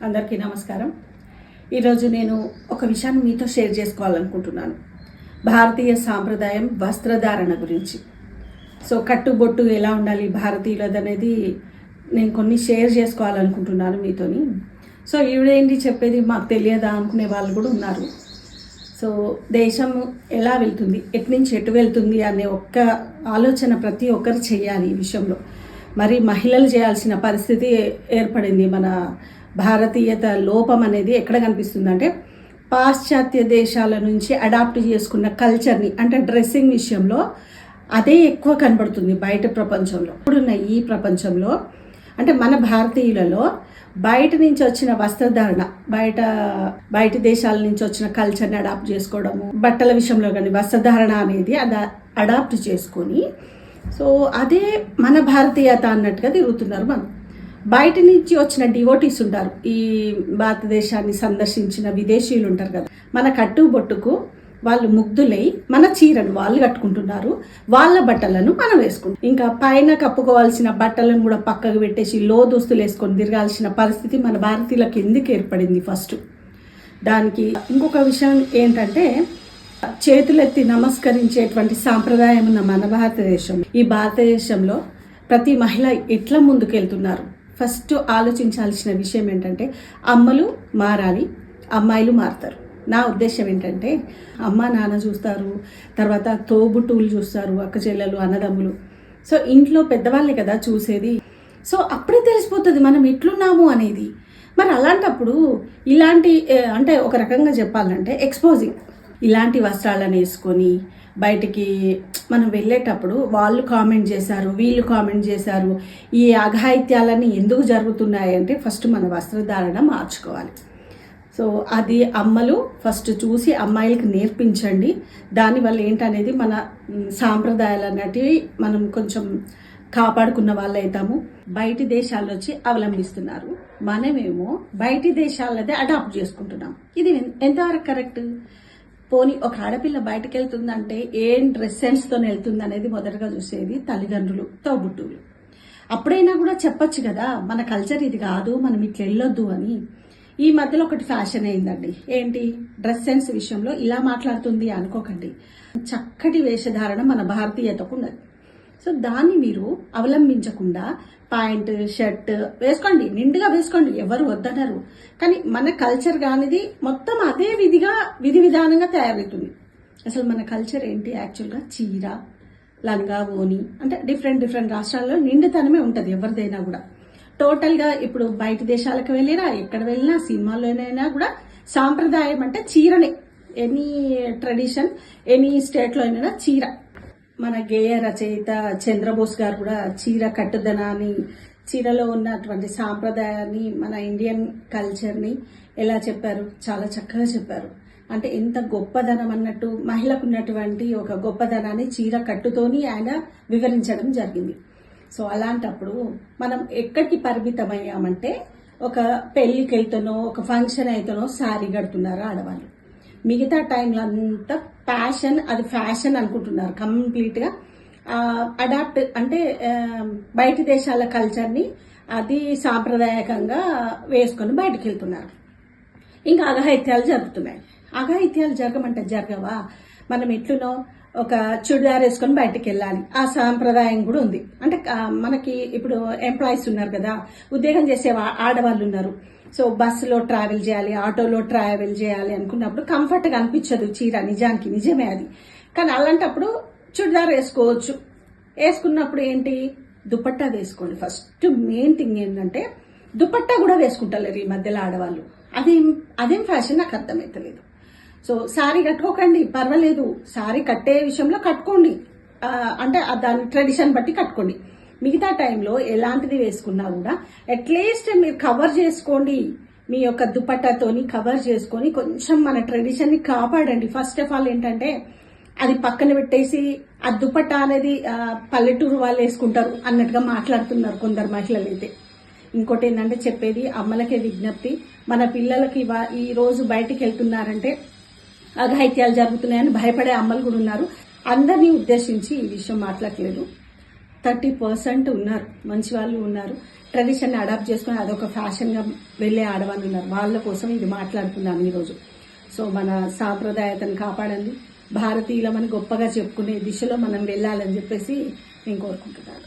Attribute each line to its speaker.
Speaker 1: అందరికీ నమస్కారం. ఈరోజు నేను ఒక విషయాన్ని మీతో షేర్ చేసుకోవాలనుకుంటున్నాను. భారతీయ సాంప్రదాయం వస్త్రధారణ గురించి. సో కట్టుబొట్టు ఎలా ఉండాలి భారతీయులది అనేది నేను కొన్ని షేర్ చేసుకోవాలనుకుంటున్నాను మీతోని. సో ఈవిడేంటి చెప్పేది మాకు తెలియదా అనుకునే వాళ్ళు కూడా ఉన్నారు. సో దేశం ఎలా వెళ్తుంది, ఎట్నుంచి ఎటు వెళ్తుంది అనే ఒక్క ఆలోచన ప్రతి ఒక్కరు చేయాలి ఈ విషయంలో. మరి మహిళలు చేయాల్సిన పరిస్థితి ఏర్పడింది. మన భారతీయత లోపం అనేది ఎక్కడ కనిపిస్తుందంటే పాశ్చాత్య దేశాల నుంచి అడాప్ట్ చేసుకున్న కల్చర్ని, అంటే డ్రెస్సింగ్ విషయంలో అదే ఎక్కువ కనబడుతుంది బయట ప్రపంచంలో. ఇప్పుడున్న ఈ ప్రపంచంలో అంటే మన భారతీయులలో బయట నుంచి వచ్చిన వస్త్రధారణ, బయట దేశాల నుంచి వచ్చిన కల్చర్ని అడాప్ట్ చేసుకోవడము, బట్టల విషయంలో కానీ వస్త్రధారణ అనేది అడాప్ట్ చేసుకొని సో అదే మన భారతీయత అన్నట్టుగా తిరుగుతున్నారు. మనం బయట నుంచి వచ్చిన డివోటీస్ ఉంటారు, ఈ భారతదేశాన్ని సందర్శించిన విదేశీయులు ఉంటారు కదా, మన కట్టుబొట్టుకు వాళ్ళు ముగ్ధులై మన చీరను వాళ్ళు కట్టుకుంటున్నారు, వాళ్ళ బట్టలను మనం వేసుకుంటాం. ఇంకా పైన కప్పుకోవాల్సిన బట్టలను కూడా పక్కకు పెట్టేసి లో దుస్తులు వేసుకొని తిరగాల్సిన పరిస్థితి మన భారతీయులకు ఎందుకు ఏర్పడింది? ఫస్ట్ దానికి ఇంకొక విషయం ఏంటంటే చేతులెత్తి నమస్కరించేటువంటి సాంప్రదాయం ఉన్న మన భారతదేశం, ఈ భారతదేశంలో ప్రతి మహిళ ఎట్లా ముందుకెళ్తున్నారు? ఫస్ట్ ఆలోచించాల్సిన విషయం ఏంటంటే అమ్మలు మారాలి, అమ్మాయిలు మారుతారు. నా ఉద్దేశం ఏంటంటే అమ్మ నాన్న చూస్తారు, తర్వాత తోబుట్టువులు చూస్తారు, అక్క చెల్లెలు అన్నదమ్ములు. సో ఇంట్లో పెద్దవాళ్ళే కదా చూసేది. సో అప్పుడే తెలిసిపోతుంది మనం ఎట్లున్నాము అనేది. మరి అలాంటప్పుడు ఇలాంటి అంటే ఒక రకంగా చెప్పాలంటే ఎక్స్పోజింగ్ ఇలాంటి వస్త్రాలను వేసుకొని బయటికి మనం వెళ్ళేటప్పుడు వాళ్ళు కామెంట్ చేశారు, వీళ్ళు కామెంట్ చేశారు, ఈ అఘాయిత్యాలన్నీ ఎందుకు జరుగుతున్నాయంటే ఫస్ట్ మన వస్త్రధారణ మార్చుకోవాలి. సో అది అమ్మలు ఫస్ట్ చూసి అమ్మాయిలకు నేర్పించండి. దానివల్ల ఏంటనేది మన సాంప్రదాయాలు అన్నటివి మనం కొంచెం కాపాడుకున్న వాళ్ళు అవుతాము. బయటి దేశాల్లో వచ్చి అవలంబిస్తున్నారు, మనమేమో బయటి దేశాలదే అడాప్ట్ చేసుకుంటున్నాం. ఇది ఎంతవరకు కరెక్ట్? పోనీ ఒక ఆడపిల్ల బయటకు వెళ్తుందంటే ఏం డ్రెస్ సెన్స్తో వెళ్తుంది అనేది మొదటగా చూసేది తల్లిదండ్రులు, తోబుట్టువులు. అప్పుడైనా కూడా చెప్పొచ్చు కదా మన కల్చర్ ఇది కాదు, మనం ఇట్లా వెళ్ళొద్దు అని. ఈ మధ్యలో ఒకటి ఫ్యాషన్ అయిందండి, ఏంటి డ్రెస్ సెన్స్ విషయంలో ఇలా మాట్లాడుతుంది అనుకోకండి. చక్కటి వేషధారణ మన భారతీయతకు ఉన్నది. సో దాన్ని మీరు అవలంబించకుండా ప్యాంట్ షర్ట్ వేసుకోండి, నిండుగా వేసుకోండి, ఎవరు వద్దనరు. కానీ మన కల్చర్ కానిది మొత్తం అదే విధి విధానంగా తయారవుతుంది. అసలు మన కల్చర్ ఏంటి యాక్చువల్గా? చీర, లంగా, ఓని, అంటే డిఫరెంట్ రాష్ట్రాల్లో నిండుతనమే ఉంటుంది ఎవరిదైనా కూడా. టోటల్గా ఇప్పుడు బయట దేశాలకు వెళ్ళినా ఎక్కడ వెళ్ళినా సినిమాల్లోనైనా కూడా సాంప్రదాయం అంటే చీరనే. ఎనీ ట్రెడిషన్ ఎనీ స్టేట్లో అయినా చీర. మన గేయ రచయిత చంద్రబోస్ గారు కూడా చీర కట్టుదనాన్ని, చీరలో ఉన్నటువంటి సాంప్రదాయాన్ని, మన ఇండియన్ కల్చర్ని ఎలా చెప్పారు? చాలా చక్కగా చెప్పారు. అంటే ఎంత గొప్పదనం అన్నట్టు మహిళకు ఉన్నటువంటి ఒక గొప్పదనాన్ని చీర కట్టుతోని ఆయన వివరించడం జరిగింది. సో అలాంటప్పుడు మనం ఎక్కడికి పరిమితమయ్యామంటే ఒక పెళ్లికి వెళ్తానో ఒక ఫంక్షన్ అయితేనో శారీ కడుతున్నారు ఆడవాళ్ళు. మిగతా టైంలో అంతా ప్యాషన్, అది ఫ్యాషన్ అనుకుంటున్నారు కంప్లీట్గా. అడాప్ట్ అంటే బయట దేశాల కల్చర్ని అది సాంప్రదాయకంగా వేసుకొని బయటకు వెళ్తున్నారు. ఇంకా అఘాయిత్యాలు జరుగుతున్నాయి. అఘాయిత్యాలు జరగమంటే జరగవా? మనం ఎట్లునో ఒక చుడిదార్ వేసుకొని బయటకు వెళ్ళాలి, ఆ సాంప్రదాయం కూడా ఉంది. అంటే మనకి ఇప్పుడు ఎంప్లాయీస్ ఉన్నారు కదా, ఉద్యోగం చేసే ఆడవాళ్ళు ఉన్నారు. సో బస్సులో ట్రావెల్ చేయాలి, ఆటోలో ట్రావెల్ చేయాలి అనుకున్నప్పుడు కంఫర్ట్గా అనిపించదు చీర, నిజానికి నిజమే అది. కానీ అలాంటప్పుడు చుడిదార్ వేసుకోవచ్చు. వేసుకున్నప్పుడు ఏంటి? దుపట్టా వేసుకోండి. ఫస్ట్ మెయిన్ థింగ్ ఏంటంటే దుపట్టా కూడా వేసుకుంటలేరు ఈ మధ్యలో ఆడవాళ్ళు. అదేం ఫ్యాషన్ నాకు అర్థమవుతలేదు. సో శారీ కట్టుకోకండి, పర్వాలేదు, శారీ కట్టే విషయంలో కట్టుకోండి, అంటే దాని ట్రెడిషన్ బట్టి కట్టుకోండి. మిగతా టైంలో ఎలాంటిది వేసుకున్నా కూడా అట్లీస్ట్ మీరు కవర్ చేసుకోండి, మీ యొక్క దుపట్టాతోని కవర్ చేసుకొని కొంచెం మన ట్రెడిషన్ని కాపాడండి. ఫస్ట్ ఆఫ్ ఆల్ ఏంటంటే అది పక్కన పెట్టేసి ఆ దుపట్టా అనేది పల్లెటూరు వాళ్ళు వేసుకుంటారు అన్నట్టుగా మాట్లాడుతున్నారు కొందరు మహిళలు అయితే. ఇంకోటి ఏంటంటే చెప్పేది అమ్మలకే విజ్ఞప్తి, మన పిల్లలకి ఈ రోజు బయటికి వెళ్తున్నారంటే అఘాయిత్యాలు జరుగుతున్నాయని భయపడే అమ్మలు కూడా ఉన్నారు. అందరినీ ఉద్దేశించి ఈ విషయం మాట్లాడలేదు. 30% ఉన్నారు, మంచి వాళ్ళు ఉన్నారు. ట్రెడిషన్ అడాప్ట్ చేసుకుని అదొక ఫ్యాషన్గా వెళ్ళే ఆడవాళ్ళు ఉన్నారు. వాళ్ళ కోసం ఇది మాట్లాడుతున్నాను ఈరోజు. సో మన సాంప్రదాయతను కాపాడండి, భారతీయులమని గొప్పగా చెప్పుకునే దిశలో మనం వెళ్ళాలని చెప్పేసి నేను కోరుకుంటున్నాను.